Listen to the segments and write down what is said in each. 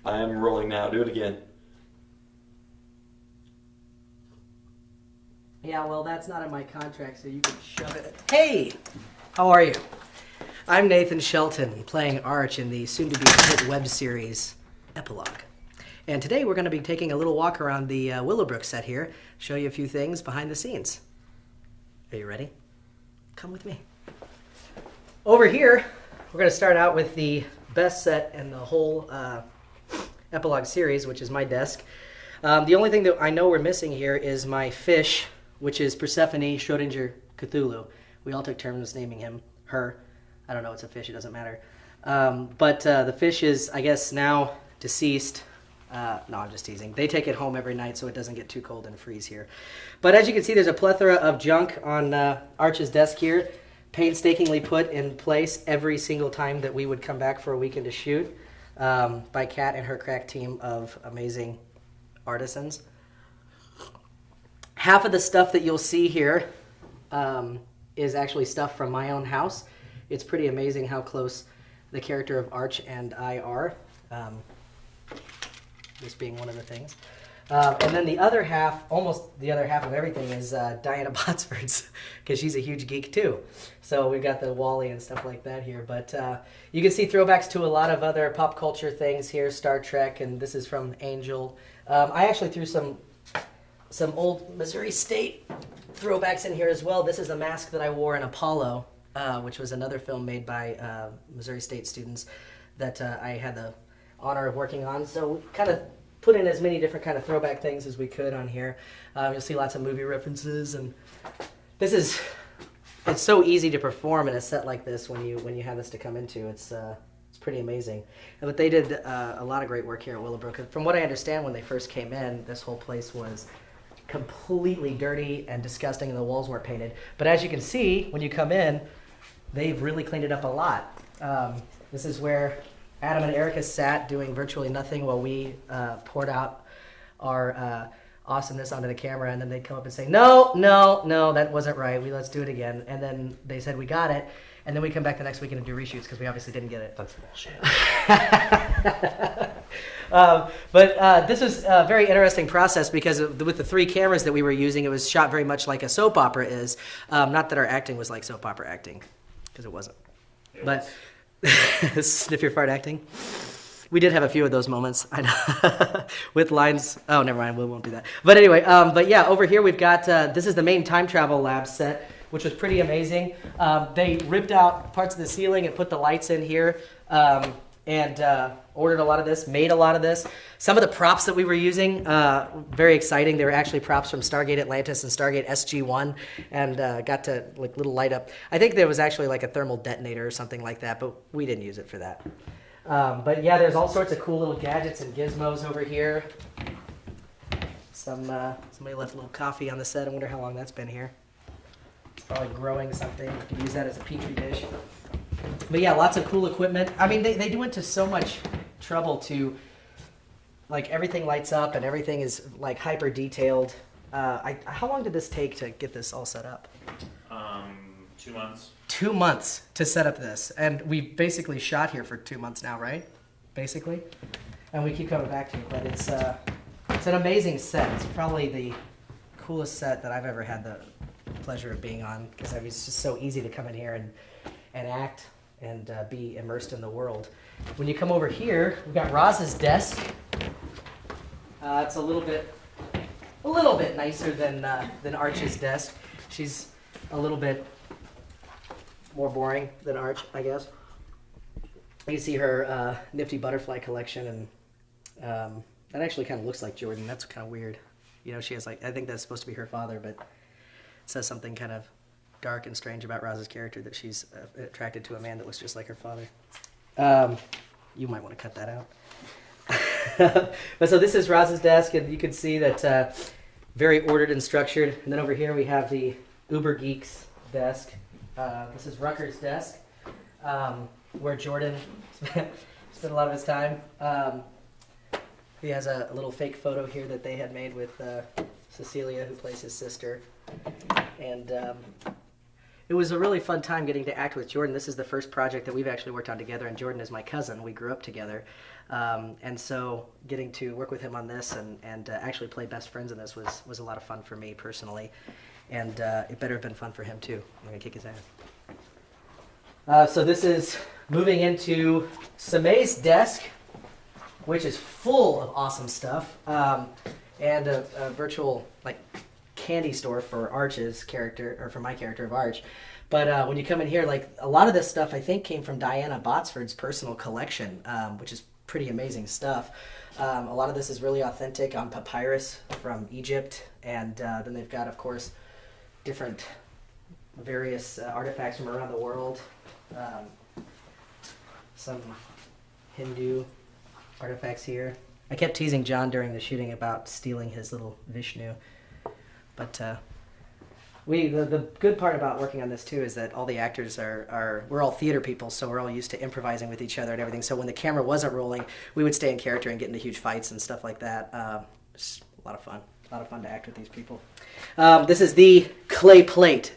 I am rolling now. Do it again. Yeah, well, that's not in my contract, so you can shove it. Hey! How are you? I'm Nathan Shelton, playing Arch in the soon-to-be-hit web series, Epilogue. And today we're going to be taking a little walk around the Willowbrook set here, show you a few things behind the scenes. Are you ready? Come with me. Over here, we're going to start out with the best set in the whole Epilogue series, which is my desk. The only thing that I know we're missing here is my fish, which is Persephone Schrodinger Cthulhu. We all took turns naming him, her. I don't know, it's a fish, it doesn't matter. But the fish is, I guess, now deceased. No, I'm just teasing. They take it home every night so it doesn't get too cold and freeze here. But as you can see, there's a plethora of junk on Arch's desk here, painstakingly put in place every single time that we would come back for a weekend to shoot by Kat and her crack team of amazing artisans. Half of the stuff that you'll see here is actually stuff from my own house. It's pretty amazing how close the character of Arch and I are. This being one of the things. And then the other half, almost the other half of everything is Diana Botsford's, because she's a huge geek too. So we've got the Wally and stuff like that here. But you can see throwbacks to a lot of other pop culture things here, Star Trek, and this is from Angel. I actually threw some old Missouri State throwbacks in here as well. This is a mask that I wore in Apollo, which was another film made by Missouri State students that I had the honor of working on. So we kind of put in as many different kind of throwback things as we could on here. You'll see lots of movie references, and it's so easy to perform in a set like this when you have this to come into. It's pretty amazing. But they did a lot of great work here at Willowbrook. From what I understand, when they first came in, this whole place was completely dirty and disgusting, and the walls weren't painted. But as you can see, when you come in, they've really cleaned it up a lot. This is where Adam and Erica sat doing virtually nothing while we poured out our awesomeness onto the camera, and then they'd come up and say, no, that wasn't right. Let's do it again. And then they said, we got it. And then we come back the next weekend and do reshoots because we obviously didn't get it. That's bullshit. But this was a very interesting process because with the 3 cameras that we were using, it was shot very much like a soap opera is. Not that our acting was like soap opera acting, because it wasn't. But sniff your fart acting. We did have a few of those moments with lines. Oh, never mind. We won't do that. But anyway, but yeah, over here we've got, this is the main time travel lab set, which was pretty amazing. They ripped out parts of the ceiling and put the lights in here, and ordered a lot of this, made a lot of this. Some of the props that we were using, very exciting. They were actually props from Stargate Atlantis and Stargate SG-1, and got to like little light up. I think there was actually like a thermal detonator or something like that, but we didn't use it for that. But yeah, there's all sorts of cool little gadgets and gizmos over here. Somebody left a little coffee on the set. I wonder how long that's been here. It's probably growing something. You could use that as a petri dish. But yeah, lots of cool equipment. I mean, they went to so much trouble to, like, everything lights up and everything is like hyper detailed. How long did this take to get this all set up? 2 months. 2 months to set up this, and we basically shot here for 2 months now, right? Basically, and we keep coming back to it. But it's an amazing set. It's probably the coolest set that I've ever had the pleasure of being on, because it's just so easy to come in here and act and be immersed in the world. When you come over here, we've got Roz's desk. It's a little bit nicer than Arch's desk. She's a little bit more boring than Arch, I guess. You can see her nifty butterfly collection, and that actually kind of looks like Jordan. That's kind of weird. You know, she has like, I think that's supposed to be her father, but it says something kind of dark and strange about Roz's character, that she's attracted to a man that looks just like her father. You might want to cut that out. But so this is Roz's desk, and you can see that very ordered and structured. And then over here we have the Uber Geeks desk. This is Rucker's desk, where Jordan spent a lot of his time. He has a little fake photo here that they had made with Cecilia, who plays his sister. And it it was a really fun time getting to act with Jordan. This is the first project that we've actually worked on together, and Jordan is my cousin. We grew up together. And so getting to work with him on this and actually play best friends in this was a lot of fun for me personally. And it better have been fun for him too. I'm going to kick his ass. So this is moving into Samay's desk, which is full of awesome stuff, and a virtual like candy store for Arch's character, or for my character of Arch. But when you come in here, like a lot of this stuff I think came from Diana Botsford's personal collection, which is pretty amazing stuff. A lot of this is really authentic on papyrus from Egypt, and then they've got, of course, different various artifacts from around the world. Some Hindu artifacts here. I kept teasing John during the shooting about stealing his little Vishnu, but the good part about working on this too is that all the actors we're all theater people, so we're all used to improvising with each other and everything. So when the camera wasn't rolling, we would stay in character and get into huge fights and stuff like that. It's a lot of fun. A lot of fun to act with these people. This is the clay plate.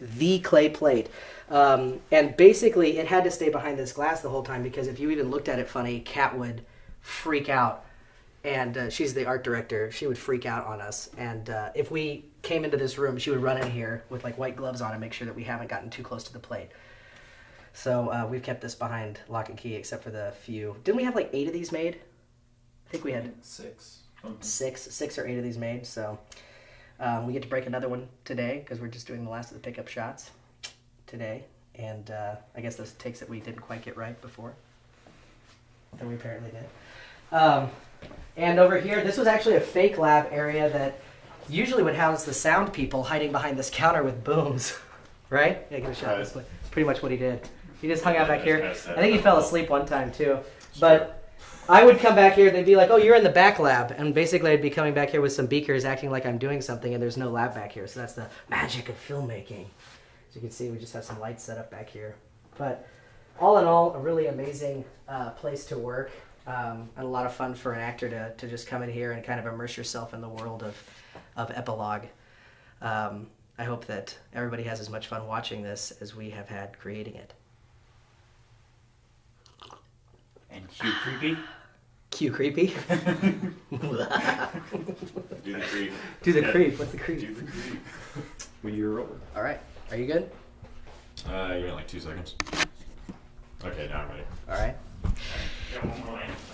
And basically it had to stay behind this glass the whole time because if you even looked at it funny, Kat would freak out. And she's the art director. She would freak out on us. And if we came into this room, she would run in here with like white gloves on and make sure that we haven't gotten too close to the plate. So we've kept this behind lock and key except for the few. Didn't we have like 8 of these made? I think we had 6. 6 or 8 of these made. So we get to break another one today because we're just doing the last of the pickup shots today. And I guess those takes that we didn't quite get right before that we apparently did. And over here, this was actually a fake lab area that usually would house the sound people hiding behind this counter with booms, right? Yeah, give a shot this way. It's pretty much what he did. He just hung out back here. I think he fell asleep one time too. But I would come back here, they'd be like, oh, you're in the back lab. And basically I'd be coming back here with some beakers acting like I'm doing something and there's no lab back here. So that's the magic of filmmaking. As you can see, we just have some lights set up back here. But all in all, a really amazing place to work. And a lot of fun for an actor to just come in here and kind of immerse yourself in the world of Epilogue. I hope that everybody has as much fun watching this as we have had creating it. And cue creepy? Cue creepy? Do the creep. Do the creep. What's the creep? Do the creep. When you're rolling. All right. Are you good? You mean like 2 seconds? Okay, now I'm ready. All right.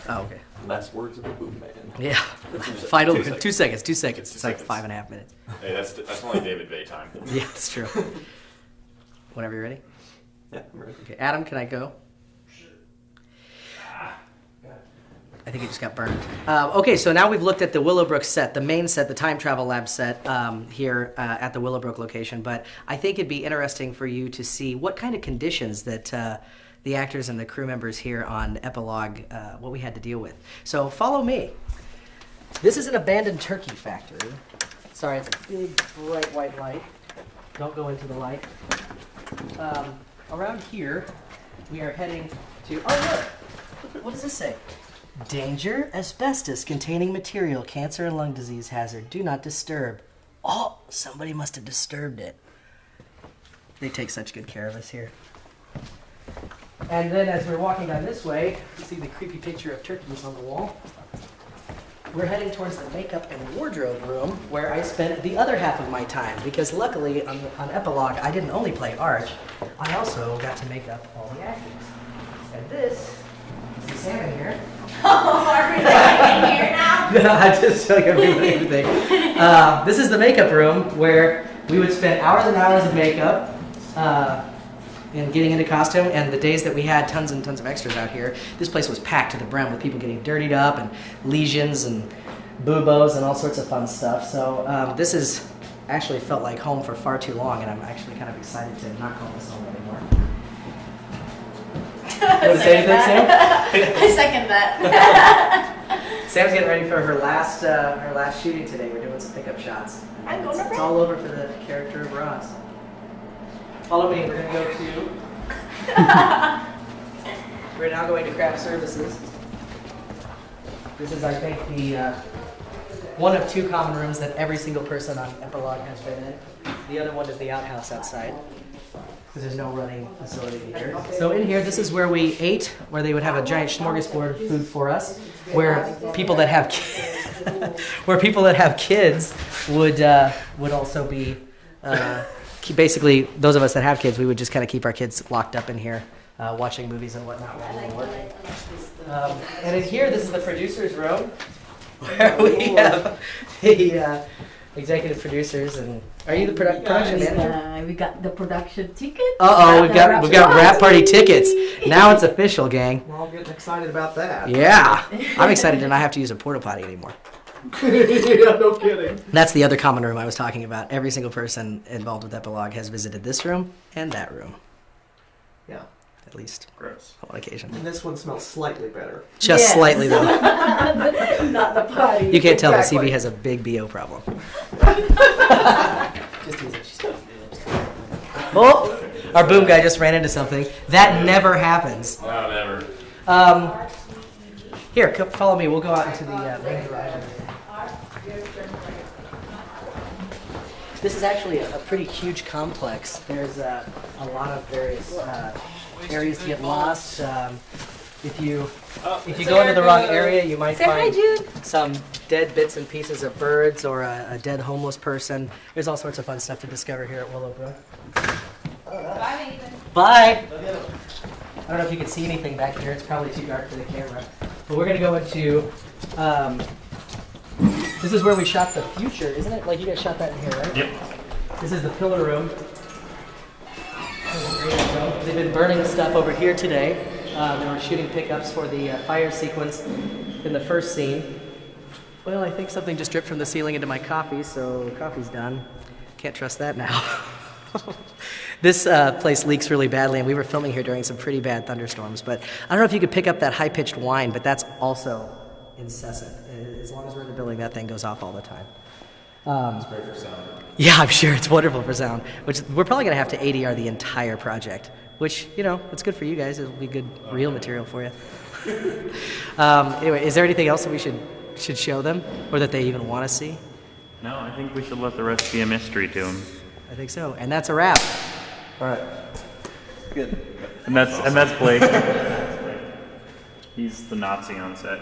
Oh, okay. Last words of the boom man. Yeah. Final 2 seconds. 2 seconds. It's like 5.5 minutes. Hey, that's only David Bay time. Yeah, that's true. Whenever you're ready. Yeah, I'm ready. Okay, Adam, can I go? I think it just got burned. Okay, so now we've looked at the Willowbrook set, the main set, the time travel lab set here at the Willowbrook location. But I think it'd be interesting for you to see what kind of conditions that the actors and the crew members here on Epilogue, what we had to deal with. So follow me. This is an abandoned turkey factory. Sorry, it's a big, bright white light. Don't go into the light. Around here, we are heading to, oh look, what does this say? Danger, asbestos containing material, cancer and lung disease hazard. Do not disturb. Oh, somebody must have disturbed it. They take such good care of us here. And then as we're walking down this way, you see the creepy picture of turkeys on the wall. We're heading towards the makeup and wardrobe room where I spent the other half of my time because luckily on Epilogue I didn't only play Arch, I also got to make up all the actors. And this is Sam in here. Oh, are we in here now? No, I just showing everybody everything. This is the makeup room where we would spend hours and hours of makeup and getting into costume. And the days that we had tons and tons of extras out here, this place was packed to the brim with people getting dirtied up and lesions and buboes and all sorts of fun stuff. So this has actually felt like home for far too long, and I'm actually kind of excited to not call this home anymore. You want to say anything, Sam? I second that. Sam's getting ready for her last shooting today. We're doing some pickup shots. I'm going to It's all over for the character of Ross. Follow me. We're going to go to... We're now going to craft services. This is, I think, the one of 2 common rooms that every single person on Epilogue has been in. The other one is the outhouse outside. because there's no running facility here. So in here, this is where we ate, where they would have a giant smorgasbord food for us, where people that have kids would also be basically those of us that have kids. We would just kind of keep our kids locked up in here, watching movies and whatnot while we work. And in here, this is the producer's room, where we have the executive producers. And are you the production manager? We got the production ticket. We've got rap party tickets. Now it's official, gang. We're all getting excited about that. Yeah, I'm excited to not have to use a porta potty anymore. Yeah, no kidding. That's the other common room I was talking about. Every single person involved with Epilogue has visited this room and that room. Yeah. At least Gross. on one occasion. And this one smells slightly better. Just Yes. slightly, though. Not the party. You can't tell Exactly. the CB has a big BO problem. Just teasing. Oh, our boom guy just ran into something. That never happens. No, never. Here, come follow me. We'll go out into the main garage. This is actually a pretty huge complex. There's a lot of various areas to get lost. If you go into the wrong area, you might Say hi, find Jude. some dead bits and pieces of birds or a dead homeless person. There's all sorts of fun stuff to discover here at Willowbrook. Bye, Nathan. Bye! I don't know if you can see anything back here. It's probably too dark for the camera. But we're going to go into... this is where we shot the future, isn't it? Like, you guys shot that in here, right? Yep. This is the pillar room. They've been burning stuff over here today. They were shooting pickups for the fire sequence in the first scene. Well, I think something just dripped from the ceiling into my coffee, so coffee's done. Can't trust that now. This place leaks really badly, and we were filming here during some pretty bad thunderstorms. But I don't know if you could pick up that high-pitched whine, but that's also incessant. As long as we're in the building, that thing goes off all the time. It's great for sound. Yeah, I'm sure it's wonderful for sound. Which we're probably gonna have to ADR the entire project. Which, you know, it's good for you guys. It'll be good reel material for you. Anyway, is there anything else that we should show them, or that they even want to see? No, I think we should let the rest be a mystery to him. I think so. And that's a wrap. All right. Good. And that's Blake. He's the Nazi on set.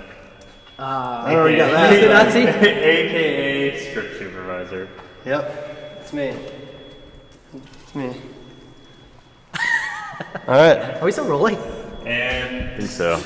I already got that. He's the Nazi? AKA script supervisor. Yep, it's me. It's me. All right. Are we still rolling? And I think so.